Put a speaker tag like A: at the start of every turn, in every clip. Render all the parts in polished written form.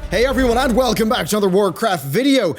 A: Hey everyone, and welcome back to another Warcraft video.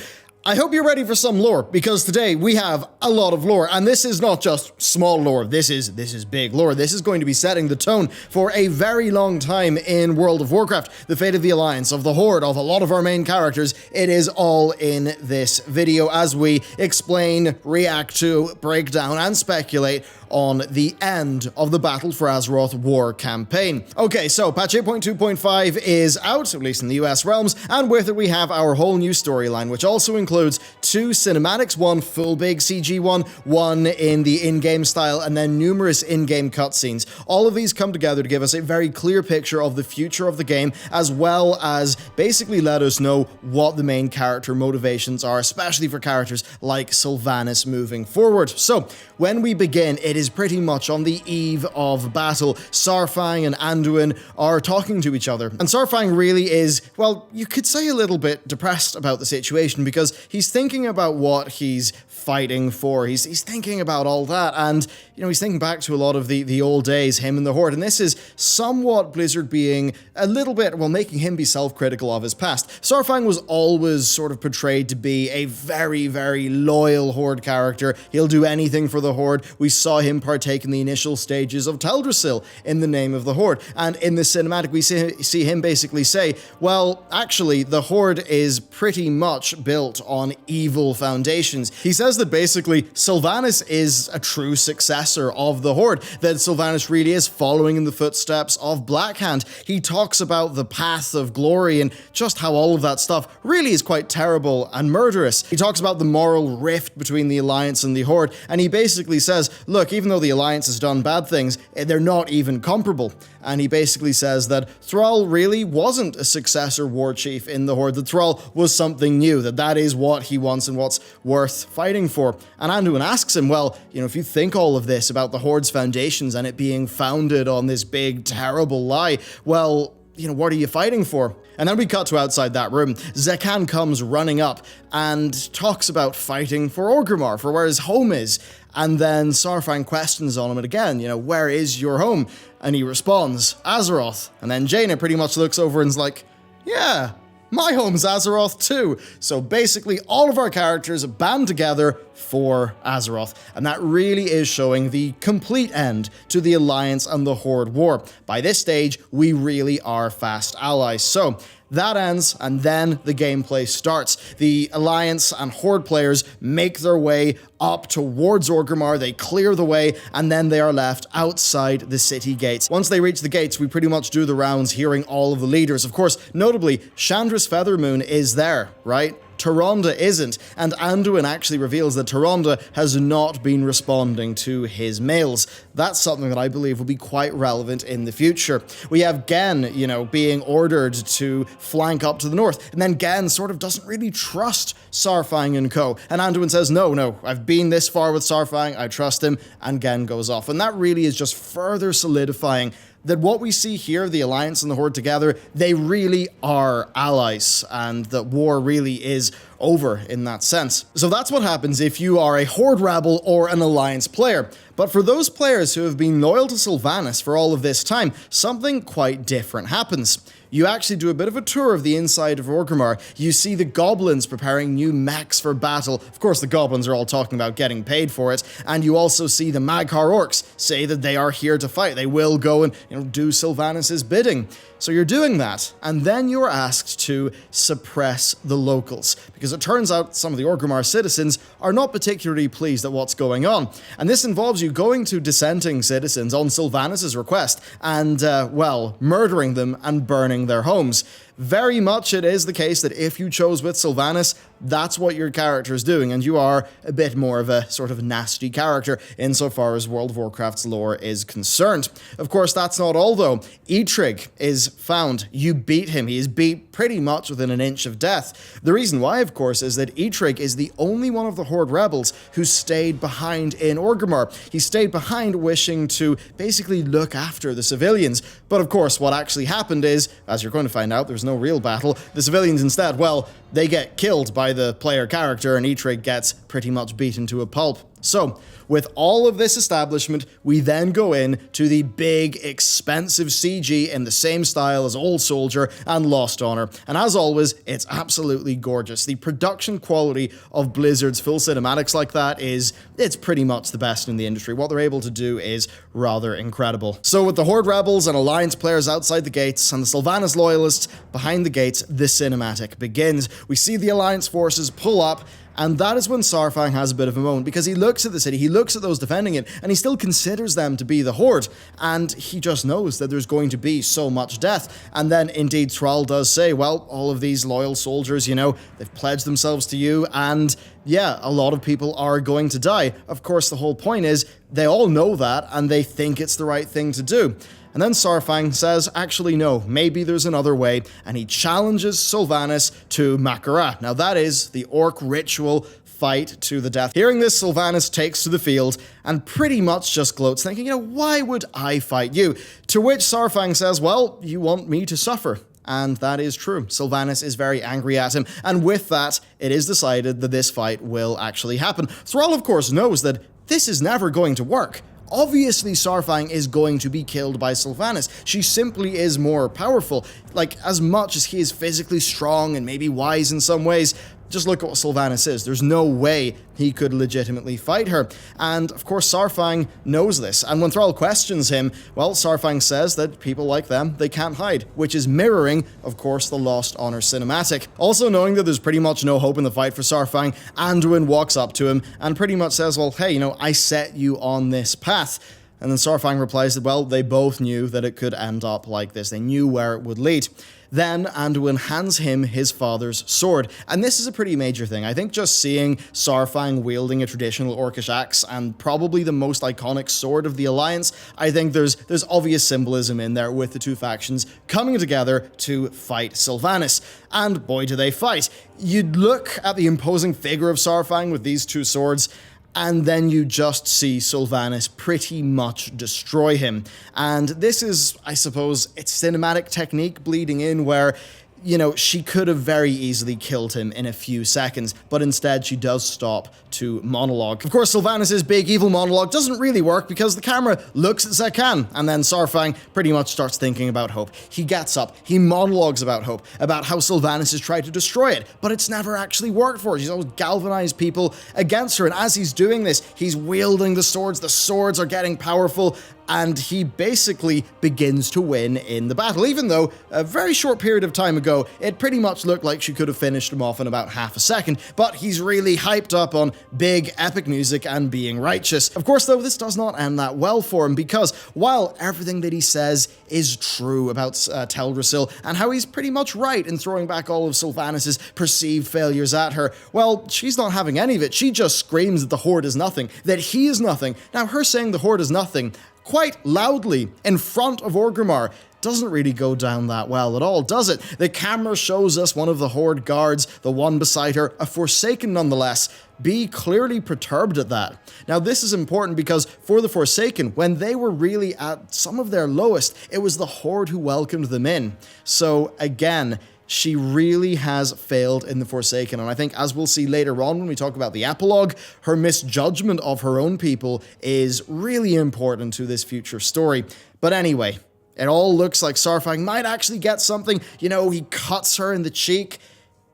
A: I hope you're ready for some lore, because today we have a lot of lore, and this is not just small lore, this is big lore. This is going to be setting the tone for a very long time in World of Warcraft. The fate of the Alliance, of the Horde, of a lot of our main characters, it is all in this video as we explain, react to, break down, and speculate on the end of the Battle for Azeroth war campaign. Okay, so patch 8.2.5 is out, at least in the US realms, and with it we have our whole new storyline, which also includes 2 cinematics, one full big CG one in the in-game style, and then numerous in-game cutscenes. All of these come together to give us a very clear picture of the future of the game, as well as basically let us know what the main character motivations are, especially for characters like Sylvanas moving forward. So, when we begin, it is pretty much on the eve of battle. Saurfang and Anduin are talking to each other, and Saurfang really is, well, you could say a little bit depressed about the situation, because he's thinking about what he's fighting for. He's thinking about all that, and you know, he's thinking back to a lot of the old days, him and the Horde, and this is somewhat Blizzard being a little bit, well, making him be self-critical of his past. Saurfang was always sort of portrayed to be a very, very loyal Horde character. He'll do anything for the Horde. We saw him partake in the initial stages of Teldrassil in the name of the Horde, and in the cinematic we see him basically say, well, actually, the Horde is pretty much built on evil foundations. He says that basically Sylvanas is a true successor of the Horde, that Sylvanas really is following in the footsteps of Blackhand. He talks about the path of glory and just how all of that stuff really is quite terrible and murderous. He talks about the moral rift between the Alliance and the Horde, and he basically says, look, even though the Alliance has done bad things, they're not even comparable. And he basically says that Thrall really wasn't a successor war chief in the Horde, that Thrall was something new, that is what he wants and what's worth fighting for. And Anduin asks him, well, you know, if you think all of this about the Horde's foundations and it being founded on this big, terrible lie, well, you know, what are you fighting for? And then we cut to outside that room. Zekan comes running up and talks about fighting for Orgrimmar, for where his home is. And then Saurfang questions on him again, you know, where is your home? And he responds, Azeroth. And then Jaina pretty much looks over and is like, yeah, my home's Azeroth too. So basically all of our characters band together for Azeroth, and that really is showing the complete end to the Alliance and the Horde war. By this stage, we really are fast allies. So that ends, and then the gameplay starts. The Alliance and Horde players make their way up towards Orgrimmar, they clear the way, and then they are left outside the city gates. Once they reach the gates, we pretty much do the rounds hearing all of the leaders. Of course, notably, Chandra's Feathermoon is there, right? Tyrande isn't, and Anduin actually reveals that Tyrande has not been responding to his mails. That's something that I believe will be quite relevant in the future. We have Genn, you know, being ordered to flank up to the north, and then Genn sort of doesn't really trust Saurfang and co. And Anduin says, no, I've been this far with Saurfang, I trust him, and Genn goes off. And that really is just further solidifying that what we see here, the Alliance and the Horde together, they really are allies, and that war really is over in that sense. So that's what happens if you are a Horde rebel or an Alliance player. But for those players who have been loyal to Sylvanas for all of this time, something quite different happens. You actually do a bit of a tour of the inside of Orgrimmar. You see the goblins preparing new mechs for battle. Of course, the goblins are all talking about getting paid for it. And you also see the Mag'har orcs say that they are here to fight. They will go and, you know, do Sylvanas' bidding. So you're doing that, and then you're asked to suppress the locals, because it turns out some of the Orgrimmar citizens are not particularly pleased at what's going on. And this involves you going to dissenting citizens on Sylvanas' request and, well, murdering them and burning their homes. Very much it is the case that if you chose with Sylvanas, that's what your character is doing, and you are a bit more of a sort of nasty character insofar as World of Warcraft's lore is concerned. Of course, that's not all though. Eitrigg is found. You beat him. He is beat pretty much within an inch of death. The reason why, of course, is that Eitrigg is the only one of the Horde rebels who stayed behind in Orgrimmar. He stayed behind wishing to basically look after the civilians. But of course, what actually happened is, as you're going to find out, there's no real battle. The civilians instead, well, they get killed by the player character, and Eitrigg gets pretty much beaten to a pulp. So, with all of this establishment, we then go in to the big, expensive CG in the same style as Old Soldier and Lost Honor. And as always, it's absolutely gorgeous. The production quality of Blizzard's full cinematics like that it's pretty much the best in the industry. What they're able to do is rather incredible. So with the Horde rebels and Alliance players outside the gates and the Sylvanas loyalists behind the gates, the cinematic begins. We see the Alliance forces pull up, and that is when Saurfang has a bit of a moment, because he looks at the city, he looks at those defending it, and he still considers them to be the Horde, and he just knows that there's going to be so much death. And then indeed Thrall does say, well, all of these loyal soldiers, you know, they've pledged themselves to you, and yeah, a lot of people are going to die. Of course, the whole point is they all know that, and they think it's the right thing to do. And then Saurfang says, actually no, maybe there's another way, and he challenges Sylvanas to Makara. Now that is the orc ritual fight to the death. Hearing this, Sylvanas takes to the field and pretty much just gloats, thinking, you know, why would I fight you? To which Saurfang says, well, you want me to suffer. And that is true. Sylvanas is very angry at him, and with that, it is decided that this fight will actually happen. Thrall, of course, knows that this is never going to work. Obviously, Saurfang is going to be killed by Sylvanas. She simply is more powerful. Like, as much as he is physically strong and maybe wise in some ways, just look at what Sylvanas is. There's no way he could legitimately fight her. And of course, Saurfang knows this. And when Thrall questions him, well, Saurfang says that people like them, they can't hide, which is mirroring, of course, the Lost Honor cinematic. Also knowing that there's pretty much no hope in the fight for Saurfang, Anduin walks up to him and pretty much says, well, hey, you know, I set you on this path. And then Saurfang replies that, well, they both knew that it could end up like this. They knew where it would lead. Then Anduin hands him his father's sword. And this is a pretty major thing. I think just seeing Saurfang wielding a traditional orcish axe and probably the most iconic sword of the Alliance, I think there's obvious symbolism in there with the two factions coming together to fight Sylvanas. And boy, do they fight. You'd look at the imposing figure of Saurfang with these two swords, and then you just see Sylvanas pretty much destroy him. And this is, I suppose, it's cinematic technique bleeding in where, you know, she could have very easily killed him in a few seconds, but instead she does stop to monologue. Of course, Sylvanas' big evil monologue doesn't really work because the camera looks at Zekan, and then Saurfang pretty much starts thinking about hope. He gets up, he monologues about hope, about how Sylvanas has tried to destroy it, but it's never actually worked for her. She's always galvanized people against her, and as he's doing this, he's wielding the swords are getting powerful, and he basically begins to win in the battle, even though a very short period of time ago, it pretty much looked like she could have finished him off in about half a second, but he's really hyped up on big epic music and being righteous. Of course, though, this does not end that well for him, because while everything that he says is true about Teldrassil, and how he's pretty much right in throwing back all of Sylvanas' perceived failures at her, well, she's not having any of it. She just screams that the Horde is nothing, that he is nothing. Now, her saying the Horde is nothing quite loudly in front of Orgrimmar doesn't really go down that well at all, does it? The camera shows us one of the Horde guards, the one beside her, a Forsaken nonetheless, be clearly perturbed at that. Now, this is important because for the Forsaken, when they were really at some of their lowest, it was the Horde who welcomed them in. So again, she really has failed in the Forsaken, and I think, as we'll see later on when we talk about the epilogue, her misjudgment of her own people is really important to this future story. But anyway, it all looks like Saurfang might actually get something. You know, he cuts her in the cheek,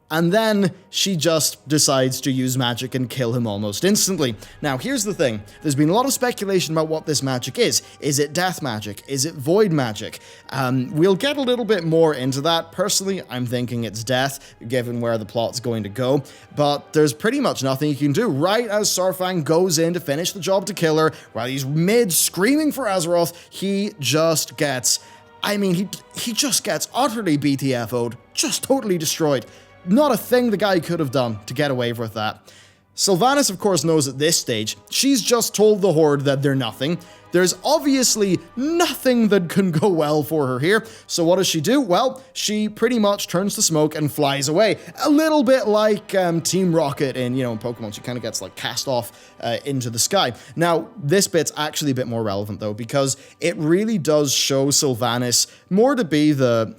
A: and then she just decides to use magic and kill him almost instantly. Now, here's the thing. There's been a lot of speculation about what this magic is. Is it death magic? Is it void magic? We'll get a little bit more into that. Personally, I'm thinking it's death, given where the plot's going to go. But there's pretty much nothing you can do. Right as Saurfang goes in to finish the job to kill her, while he's mid-screaming for Azeroth, he just gets... I mean, he just gets utterly BTFO'd, just totally destroyed. Not a thing the guy could have done to get away with that. Sylvanas, of course, knows at this stage. She's just told the Horde that they're nothing. There's obviously nothing that can go well for her here. So what does she do? Well, she pretty much turns to smoke and flies away. A little bit like Team Rocket in, in Pokemon. She kind of gets like cast off into the sky. Now, this bit's actually a bit more relevant though, because it really does show Sylvanas more to be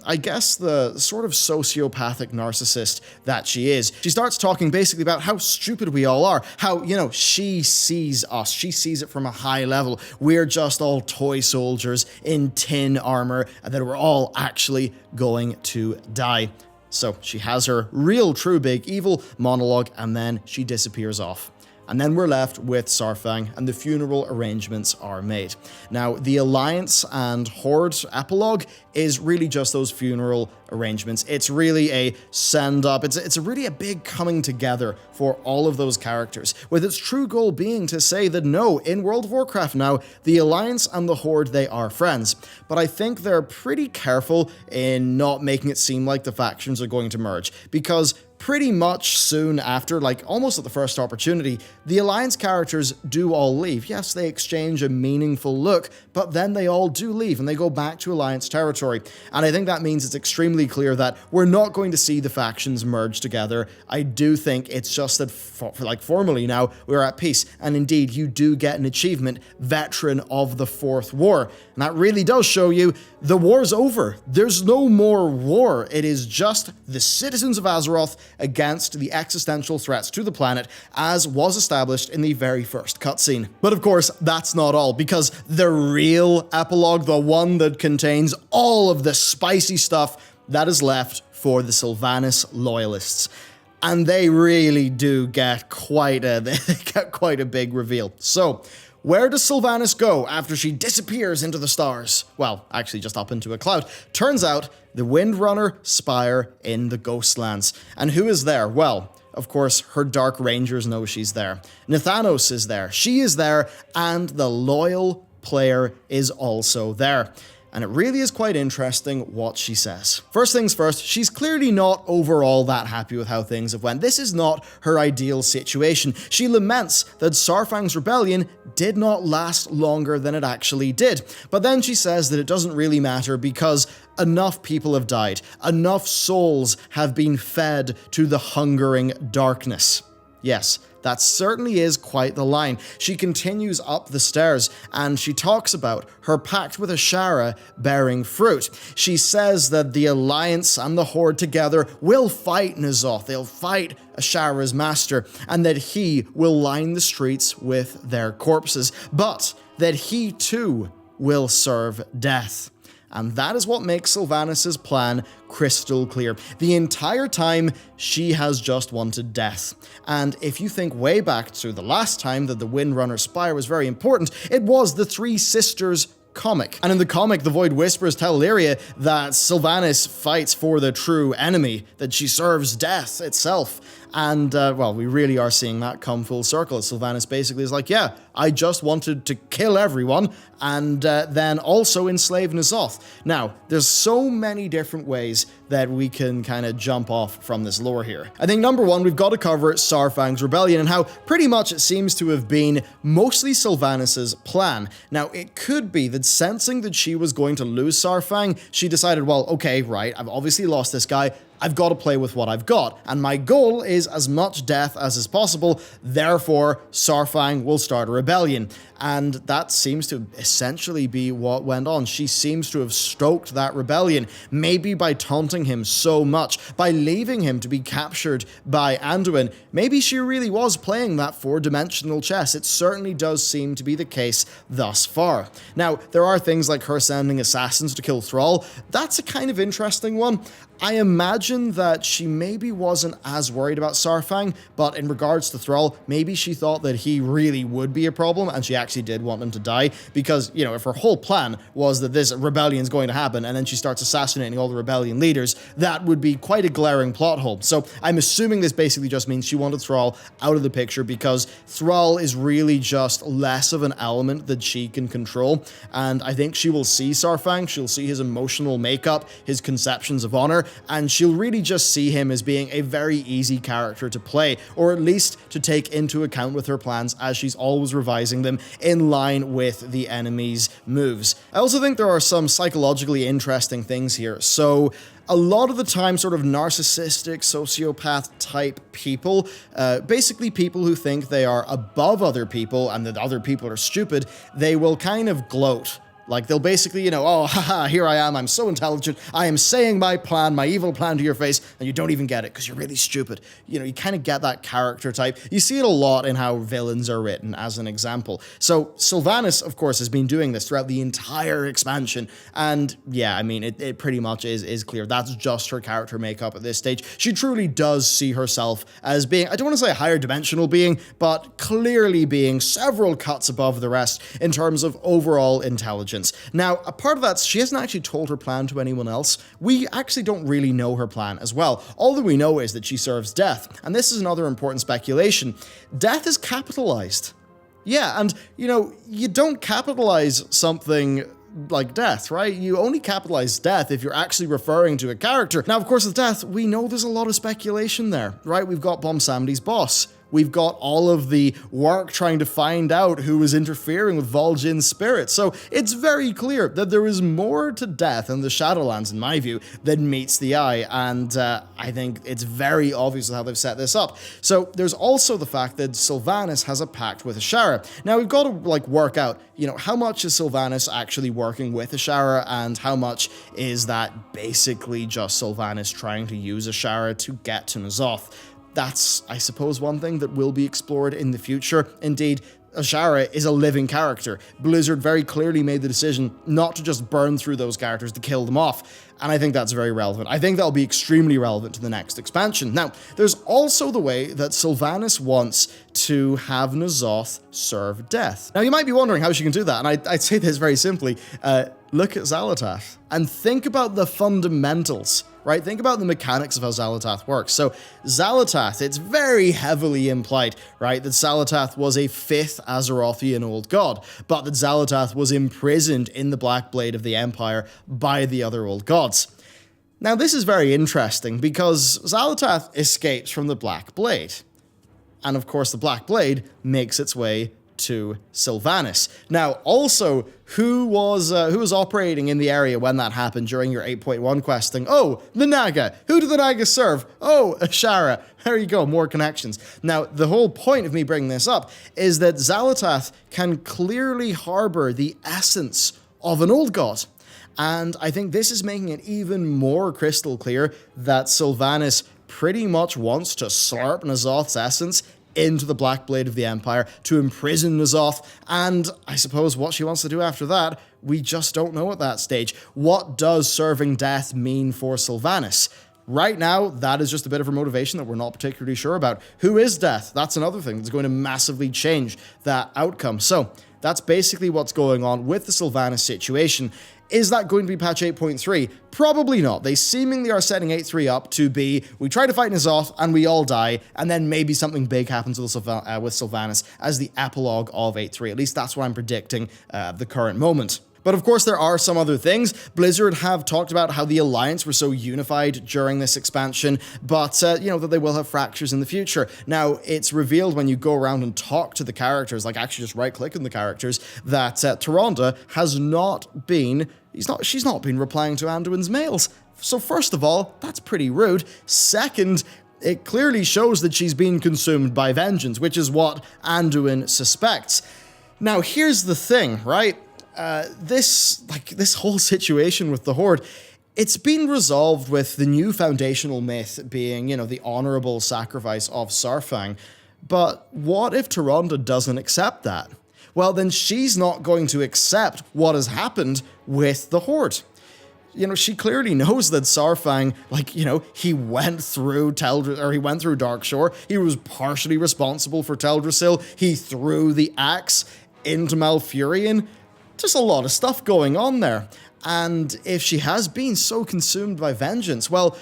A: I guess the sort of sociopathic narcissist that she is. She starts talking basically about how stupid we all are, how, she sees us, she sees it from a high level. We're just all toy soldiers in tin armor, and that we're all actually going to die. So she has her real, true, big, evil monologue, and then she disappears off. And then we're left with Saurfang, and the funeral arrangements are made. Now, the Alliance and Horde epilogue is really just those funeral arrangements. It's really a send-up. It's really a big coming together for all of those characters, with its true goal being to say that no, in World of Warcraft now, the Alliance and the Horde, they are friends. But I think they're pretty careful in not making it seem like the factions are going to merge, because pretty much soon after, like almost at the first opportunity, the Alliance characters do all leave. Yes, they exchange a meaningful look, but then they all do leave and they go back to Alliance territory. And I think that means it's extremely clear that we're not going to see the factions merge together. I do think it's just that formally now we're at peace. And indeed, you do get an achievement, Veteran of the Fourth War. And that really does show you the war's over. There's no more war. It is just the citizens of Azeroth against the existential threats to the planet, as was established in the very first cutscene. But of course, that's not all, because the real epilogue, the one that contains all of the spicy stuff, that is left for the Sylvanas loyalists. And they really do get quite a big reveal. So, where does Sylvanas go after she disappears into the stars? Well, actually just up into a cloud. Turns out, the Windrunner Spire in the Ghostlands. And who is there? Well, of course, her Dark Rangers know she's there. Nathanos is there. She is there. And the loyal player is also there. And it really is quite interesting what she says. First things first, she's clearly not overall that happy with how things have went. This is not her ideal situation. She laments that Saurfang's rebellion did not last longer than it actually did. But then she says that it doesn't really matter because enough people have died. Enough souls have been fed to the hungering darkness. Yes, that certainly is quite the line. She continues up the stairs and she talks about her pact with Ashara bearing fruit. She says that the Alliance and the Horde together will fight Nosov. They'll fight Ashara's master, and that he will line the streets with their corpses, but that he too will serve death. And that is what makes Sylvanas' plan crystal clear. The entire time, she has just wanted death. And if you think way back to the last time that the Windrunner Spire was very important, it was the Three Sisters comic. And in the comic, the Void Whispers tell Lyria that Sylvanas fights for the true enemy, that she serves death itself. And, well, we really are seeing that come full circle. Sylvanas basically is like, yeah, I just wanted to kill everyone and then also enslave Nosov. Now, there's so many different ways that we can kind of jump off from this lore here. I think number one, we've got to cover Saurfang's rebellion and how pretty much it seems to have been mostly Sylvanas' plan. Now, it could be that sensing that she was going to lose Saurfang, she decided, well, okay, right, I've obviously lost this guy. I've got to play with what I've got, and my goal is as much death as is possible, therefore Saurfang will start a rebellion. And that seems to essentially be what went on. She seems to have stoked that rebellion, maybe by taunting him so much, by leaving him to be captured by Anduin. Maybe she really was playing that four-dimensional chess. It certainly does seem to be the case thus far. Now, there are things like her sending assassins to kill Thrall. That's a kind of interesting one. I imagine that she maybe wasn't as worried about Saurfang, but in regards to Thrall, maybe she thought that he really would be a problem, and she actually did want him to die, because, you know, if her whole plan was that this rebellion's going to happen, and then she starts assassinating all the rebellion leaders, that would be quite a glaring plot hole. So I'm assuming this basically just means she wanted Thrall out of the picture, because Thrall is really just less of an element that she can control, and I think she will see Saurfang, she'll see his emotional makeup, his conceptions of honor, and she'll really just see him as being a very easy character to play, or at least to take into account with her plans, as she's always revising them in line with the enemy's moves. I also think there are some psychologically interesting things here. So a lot of the time, sort of narcissistic, sociopath type people, basically people who think they are above other people and that other people are stupid, they will kind of gloat. Like, they'll basically, you know, oh, haha, here I am, I'm so intelligent, I am saying my plan, my evil plan to your face, and you don't even get it because you're really stupid. You know, you kind of get that character type. You see it a lot in how villains are written, as an example. So, Sylvanas, of course, has been doing this throughout the entire expansion, and yeah, I mean, it pretty much is clear. That's just her character makeup at this stage. She truly does see herself as being, I don't want to say a higher dimensional being, but clearly being several cuts above the rest in terms of overall intelligence. Now, a part of that, she hasn't actually told her plan to anyone else. We actually don't really know her plan as well. All that we know is that she serves death, and this is another important speculation. Death is capitalized. Yeah, and, you know, you don't capitalize something like death, right? You only capitalize death if you're actually referring to a character. Now, of course, with death, we know there's a lot of speculation there, right? We've got Bomb Samdi's boss. We've got all of the work trying to find out who was interfering with Vol'jin's spirit. So it's very clear that there is more to death in the Shadowlands, in my view, than meets the eye. And I think it's very obvious how they've set this up. So there's also the fact that Sylvanas has a pact with Ashara. Now we've got to work out, you know, how much is Sylvanas actually working with Ashara and how much is that basically just Sylvanas trying to use Ashara to get to Nosov. That's, I suppose, one thing that will be explored in the future. Indeed, Ashara is a living character. Blizzard very clearly made the decision not to just burn through those characters, to kill them off. And I think that's very relevant. I think that'll be extremely relevant to the next expansion. Now, there's also the way that Sylvanas wants to have Nosov serve death. Now, you might be wondering how she can do that, and I'd say this very simply. Look at Xal'atath and think about the fundamentals, right? Think about the mechanics of how Xal'atath works. So Xal'atath, it's very heavily implied, right, that Xal'atath was a 5th Azerothian old god, but that Xal'atath was imprisoned in the Black Blade of the Empire by the other old gods. Now, this is very interesting because Xal'atath escapes from the Black Blade. And of course, the Black Blade makes its way to Sylvanas. Now, also, who was operating in the area when that happened during your 8.1 questing? Oh, the Naga. Who did the Naga serve? Oh, Ashara. There you go, more connections. Now, the whole point of me bringing this up is that Xal'atath can clearly harbor the essence of an old god. And I think this is making it even more crystal clear that Sylvanas pretty much wants to slurp Nosov's essence into the Black Blade of the Empire to imprison Nosov, and I suppose what she wants to do after that, we just don't know at that stage. What does serving death mean for Sylvanas? Right now, that is just a bit of her motivation that we're not particularly sure about. Who is death? That's another thing that's going to massively change that outcome. So that's basically what's going on with the Sylvanas situation. Is that going to be patch 8.3? Probably not. They seemingly are setting 8.3 up to be, we try to fight Nosov and we all die, and then maybe something big happens with Sylvanas as the epilogue of 8.3. At least that's what I'm predicting at the current moment. But of course, there are some other things. Blizzard have talked about how the Alliance were so unified during this expansion, but, you know, that they will have fractures in the future. Now, it's revealed when you go around and talk to the characters, like actually just right-click on the characters, that Tyrandes has not been, she's not been replying to Anduin's mails. So first of all, that's pretty rude. Second, it clearly shows that she's been consumed by vengeance, which is what Anduin suspects. Now, here's the thing, right? This whole situation with the Horde, it's been resolved with the new foundational myth being, you know, the honorable sacrifice of Saurfang. But what if Tyrandes doesn't accept that? Well, then she's not going to accept what has happened with the Horde. You know, she clearly knows that Saurfang, he went through he went through Darkshore. He was partially responsible for Teldrassil. He threw the axe into Malfurion. Just a lot of stuff going on there. And if she has been so consumed by vengeance, well,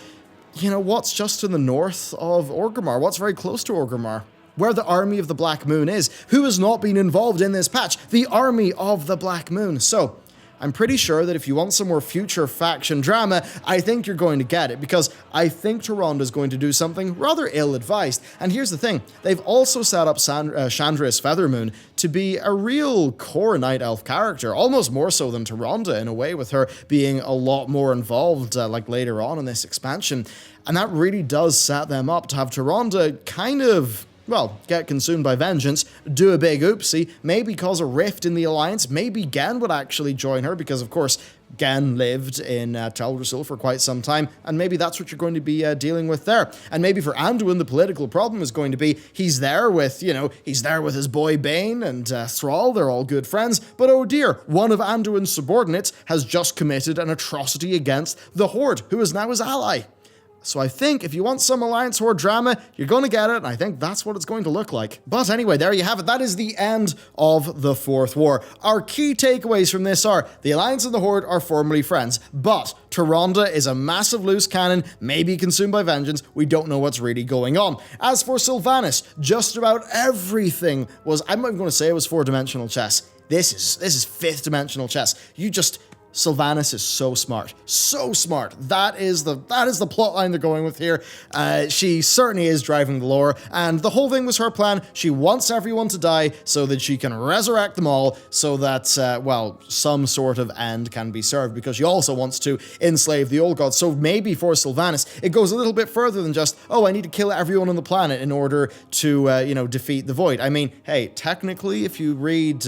A: you know, what's just to the north of Orgrimmar? What's very close to Orgrimmar? Where the Army of the Black Moon is. Who has not been involved in this patch? The Army of the Black Moon. So, I'm pretty sure that if you want some more future faction drama, I think you're going to get it, because I think Tyrandes is going to do something rather ill-advised. And here's the thing, they've also set up Chandra's Feathermoon to be a real core Night Elf character, almost more so than Tyrande in a way, with her being a lot more involved like later on in this expansion. And that really does set them up to have Tyrande kind of, well, get consumed by vengeance, do a big oopsie, maybe cause a rift in the alliance, maybe Gen would actually join her, because of course Gen lived in Teldrassil for quite some time, and maybe that's what you're going to be dealing with there. And maybe for Anduin, the political problem is going to be he's there with, he's there with his boy Bane and Thrall, they're all good friends, but oh dear, one of Anduin's subordinates has just committed an atrocity against the Horde, who is now his ally. So I think if you want some Alliance Horde drama, you're going to get it, and I think that's what it's going to look like. But anyway, there you have it. That is the end of the Fourth War. Our key takeaways from this are, the Alliance and the Horde are formerly friends, but Tyrande is a massive loose cannon, maybe consumed by vengeance. We don't know what's really going on. As for Sylvanas, just about everything was, I'm not even going to say it was 4-dimensional chess. This is 5th-dimensional chess. Sylvanas is so smart. So smart. That is the plotline they're going with here. She certainly is driving the lore, and the whole thing was her plan. She wants everyone to die so that she can resurrect them all, so that, well, some sort of end can be served, because she also wants to enslave the old gods. So maybe for Sylvanas, it goes a little bit further than just, oh, I need to kill everyone on the planet in order to, defeat the Void. I mean, hey, technically, if you read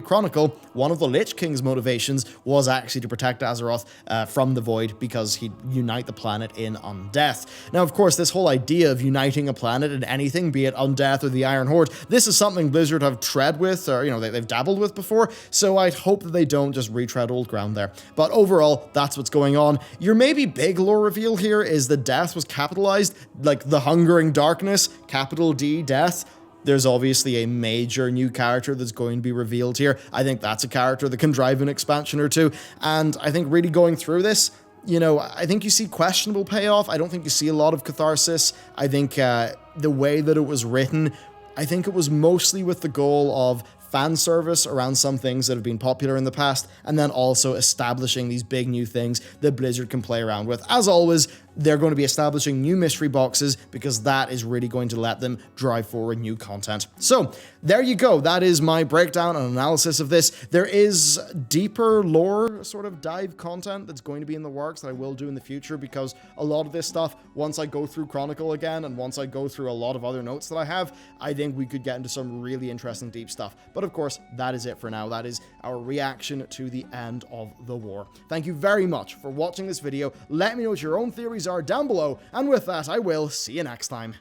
A: Chronicle, one of the Lich King's motivations was actually to protect Azeroth from the Void, because he'd unite the planet in Undeath. Now, of course, this whole idea of uniting a planet in anything, be it Undeath or the Iron Horde, this is something Blizzard have tread with, or, they've dabbled with before, so I'd hope that they don't just retread old ground there. But overall, that's what's going on. Your maybe big lore reveal here is that death was capitalized, like the Hungering Darkness, capital D, death. There's obviously a major new character that's going to be revealed here. I think that's a character that can drive an expansion or two. And I think really going through this, I think you see questionable payoff. I don't think you see a lot of catharsis. I think the way that it was written, I think it was mostly with the goal of fan service around some things that have been popular in the past, and then also establishing these big new things that Blizzard can play around with. As always, they're going to be establishing new mystery boxes, because that is really going to let them drive forward new content. So there you go. That is my breakdown and analysis of this. There is deeper lore sort of dive content that's going to be in the works that I will do in the future, because a lot of this stuff, once I go through Chronicle again, and once I go through a lot of other notes that I have, I think we could get into some really interesting deep stuff. But of course, that is it for now. That is our reaction to the end of the war. Thank you very much for watching this video. Let me know what your own theories are down below, and with that, I will see you next time.